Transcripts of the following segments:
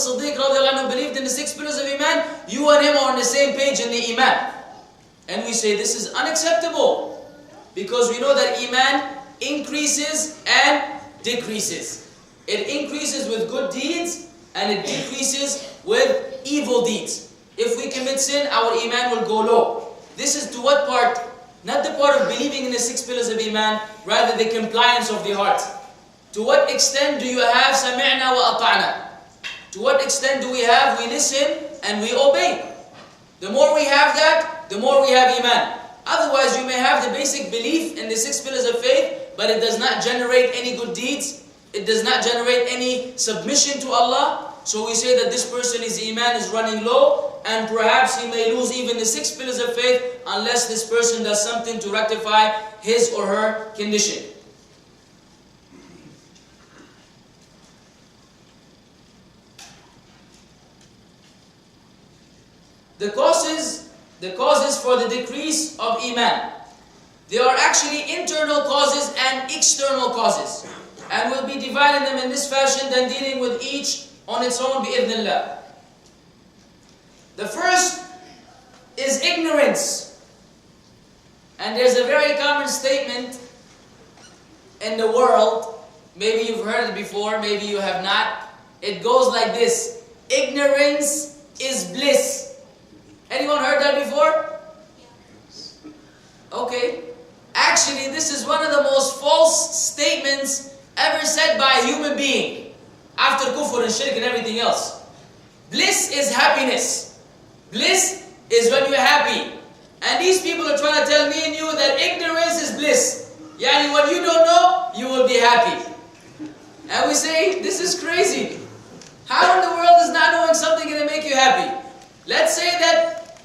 Siddiq radiallahu anhu believed in the 6 pillars of Iman, you and him are on the same page in the Iman. And we say this is unacceptable. Because we know that Iman increases and decreases. It increases with good deeds and it decreases with evil deeds. If we commit sin, our Iman will go low. This is to what part? Not the part of believing in the 6 pillars of Iman, rather the compliance of the heart. To what extent do you have sami'na wa ata'na? To what extent do we have, we listen and we obey? The more we have that, the more we have Iman. Otherwise, you may have the basic belief in the 6 pillars of faith, but it does not generate any good deeds. It does not generate any submission to Allah. So we say that this person's Iman is running low, and perhaps he may lose even the 6 pillars of faith unless this person does something to rectify his or her condition. The causes for the decrease of Iman. There are actually internal causes and external causes. And we'll be dividing them in this fashion, then dealing with each on its own, bi'idhnillah. The first is ignorance. And there's a very common statement in the world, maybe you've heard it before, maybe you have not. It goes like this: ignorance is bliss. Anyone heard that before? Okay. Actually, this is one of the most false statements ever said by a human being, after kufr and shirk and everything else. Bliss is happiness. Bliss is when you're happy. And these people are trying to tell me and you that ignorance is bliss. Yani when you don't know, you will be happy. And we say, this is crazy. How in the world is not knowing something going to make you happy? Let's say that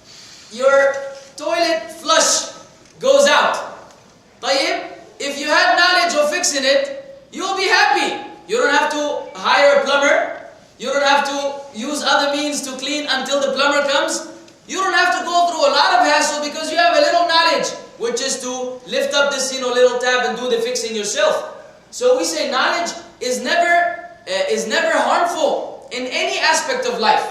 your toilet flush goes out. طيب, if you had knowledge of fixing it, you'll be happy. You don't have to hire a plumber. You don't have to use other means to clean until the plumber comes. You don't have to go through a lot of hassle because you have a little knowledge, which is to lift up this little tab and do the fixing yourself. So we say knowledge is never harmful in any aspect of life.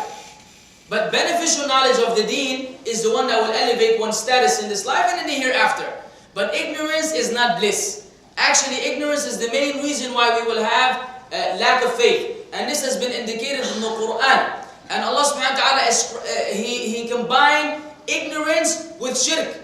But beneficial knowledge of the deen is the one that will elevate one's status in this life and in the hereafter. But ignorance is not bliss. Actually, ignorance is the main reason why we will have lack of faith. And this has been indicated in the Quran. And Allah subhanahu wa ta'ala, He combined ignorance with shirk.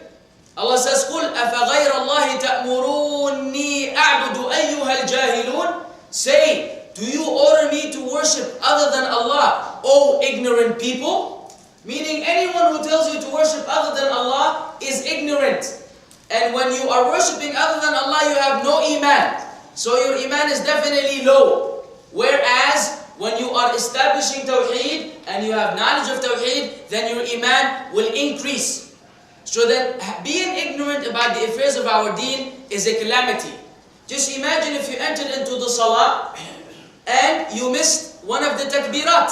Allah says, قُلْ أَفَغَيْرَ اللَّهِ تَأْمُرُونِّي أَعْبُدُ أَيُّهَا الْجَاهِلُونَ. Say, do you order me to worship other than Allah, O ignorant people? Meaning anyone who tells you to worship other than Allah is ignorant. And when you are worshipping other than Allah, you have no Iman. So your Iman is definitely low. Whereas when you are establishing Tawheed and you have knowledge of Tawheed, then your Iman will increase. So then being ignorant about the affairs of our deen is a calamity. Just imagine if you entered into the Salah and you missed one of the takbirat,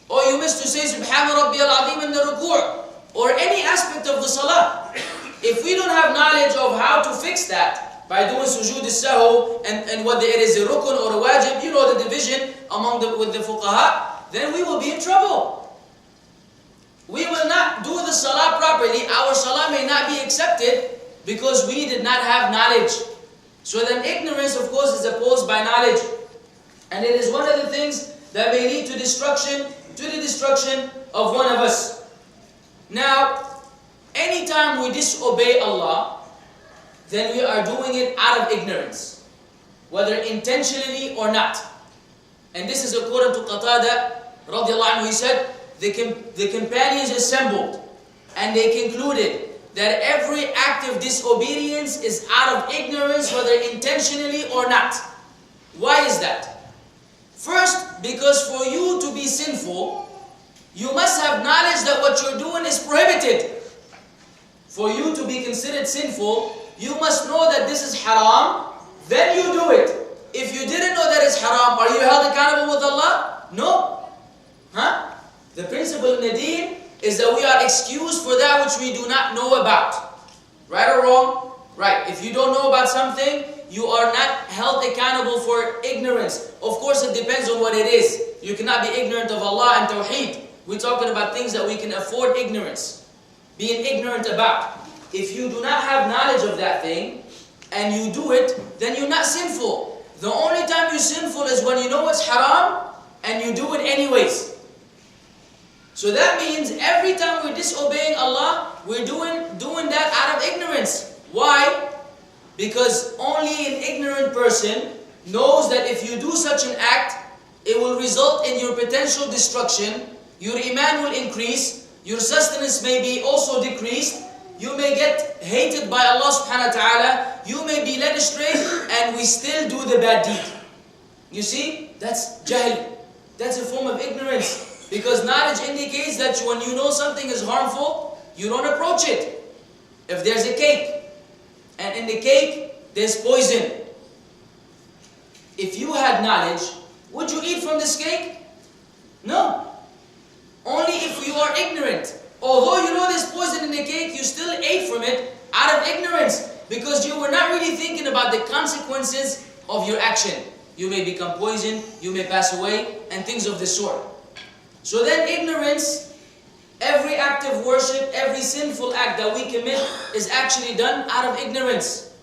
or you missed to say Subhana Rabbiyal Azim in the ruku', or any aspect of the Salah. If we don't have knowledge of how to fix that by doing sujood al-sahu and whether it is a rukun or a wajib, you know the division with the fuqaha, then we will be in trouble. We will not do the Salah properly. Our Salah may not be accepted because we did not have knowledge. So then ignorance, of course, is opposed by knowledge. And it is one of the things that may lead to the destruction of one of us. Now, anytime we disobey Allah, then we are doing it out of ignorance, whether intentionally or not. And this is according to Qatada radiallahu anhu. He said, the companions assembled and they concluded that every act of disobedience is out of ignorance, whether intentionally or not. Why is that? First, because for you to be sinful, you must have knowledge that what you're doing is prohibited. For you to be considered sinful, you must know that this is haram, then you do it. If you didn't know that it's haram, are you held accountable with Allah? No. Huh? The principle in the deen is that we are excused for that which we do not know about. Right or wrong? Right. If you don't know about something, you are not held accountable for ignorance. Of course, it depends on what it is. You cannot be ignorant of Allah and Tawheed. We're talking about things that we can afford ignorance, being ignorant about. If you do not have knowledge of that thing, and you do it, then you're not sinful. The only time you're sinful is when you know it's haram, and you do it anyways. So that means every time we're disobeying Allah, we're doing that out of ignorance. Why? Because only an ignorant person knows that if you do such an act, it will result in your potential destruction, your Eemaan will increase, your sustenance may be also decreased, you may get hated by Allah subhanahu wa ta'ala, you may be led astray, and we still do the bad deed. You see? That's jahl. That's a form of ignorance. Because knowledge indicates that when you know something is harmful, you don't approach it. If there's a cake, and in the cake there's poison, if you had knowledge, would you eat from this cake? No. Only if you are ignorant. Although you know there's poison in the cake, you still ate from it out of ignorance, because you were not really thinking about the consequences of your action. You may become poisoned, you may pass away, and things of this sort. So then ignorance, every act of worship, every sinful act that we commit is actually done out of ignorance.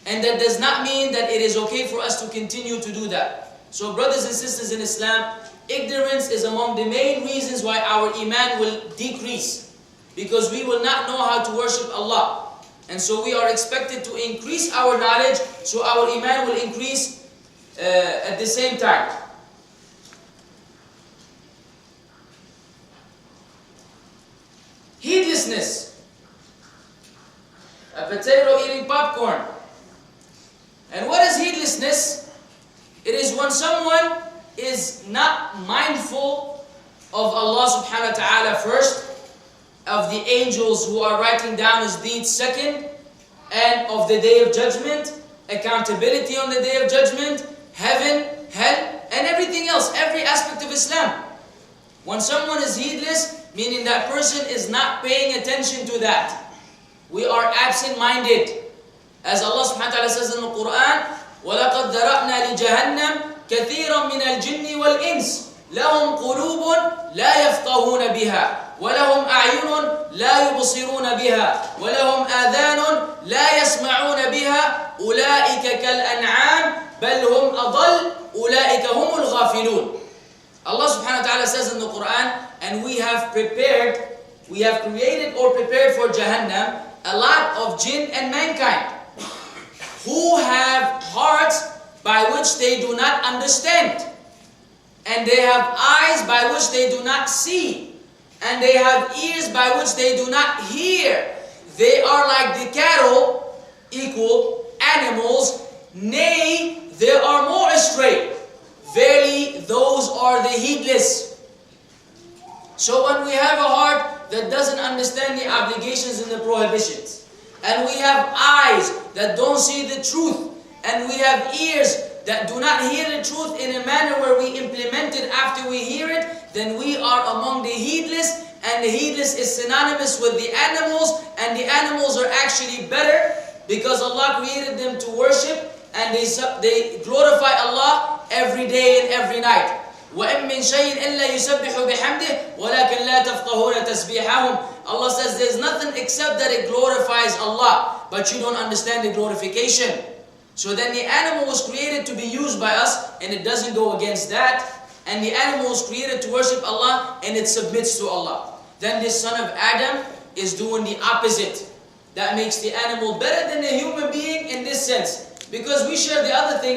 And that does not mean that it is okay for us to continue to do that. So brothers and sisters in Islam, ignorance is among the main reasons why our Eemaan will decrease. Because we will not know how to worship Allah. And so we are expected to increase our knowledge, so our Eemaan will increase at the same time. Heedlessness. A potato eating popcorn. And what is heedlessness? It is when someone is not mindful of Allah subhanahu wa ta'ala first, of the angels who are writing down his deeds second, and of the day of judgment, accountability on the day of judgment, heaven, hell, and everything else, every aspect of Islam. When someone is heedless, meaning that person is not paying attention to that. We are absent-minded. As Allah subhanahu wa ta'ala says in the Quran, وَلَقَدْ ذَرَأْنَا لِجَهَنَّمْ كَثِيرًا مِنَ الْجِنِّ وَالْإِنسِ لَهُمْ قُلُوبٌ لَا يَفْقَهُونَ بِهَا وَلَهُمْ أَعْيُنٌ لَا يُبْصِرُونَ بِهَا وَلَهُمْ آذَانٌ لَا يَسْمَعُونَ بِهَا أُولَئِكَ كَالْأَنْعَامِ بَلْ هُمْ أَضَلُّ أُولَئِكَ هُمُ الْغَافِلُونَ. Allah subhanahu wa ta'ala says in the Quran, and we have created or prepared for Jahannam a lot of jinn and mankind who have hearts by which they do not understand, and they have eyes by which they do not see, and they have ears by which they do not hear. They are like the cattle, equal animals, nay, they are more astray. Verily, those are the heedless. So when we have a heart that doesn't understand the obligations and the prohibitions, and we have eyes that don't see the truth, and we have ears that do not hear the truth in a manner where we implement it after we hear it, then we are among the heedless, and the heedless is synonymous with the animals, and the animals are actually better because Allah created them to worship, and they glorify Allah every day and every night. وَإِن مِّن شَيْءٍ إِلَّا يُسَبِّحُ بِحَمْدِهِ وَلَكِنْ لَا تَفْقَهُونَ تَسْبِيحَهُمْ. Allah says there's nothing except that it glorifies Allah, but you don't understand the glorification. So then the animal was created to be used by us, and it doesn't go against that. And the animal was created to worship Allah, and it submits to Allah. Then this son of Adam is doing the opposite. That makes the animal better than the human being in this sense. Because we share the other thing.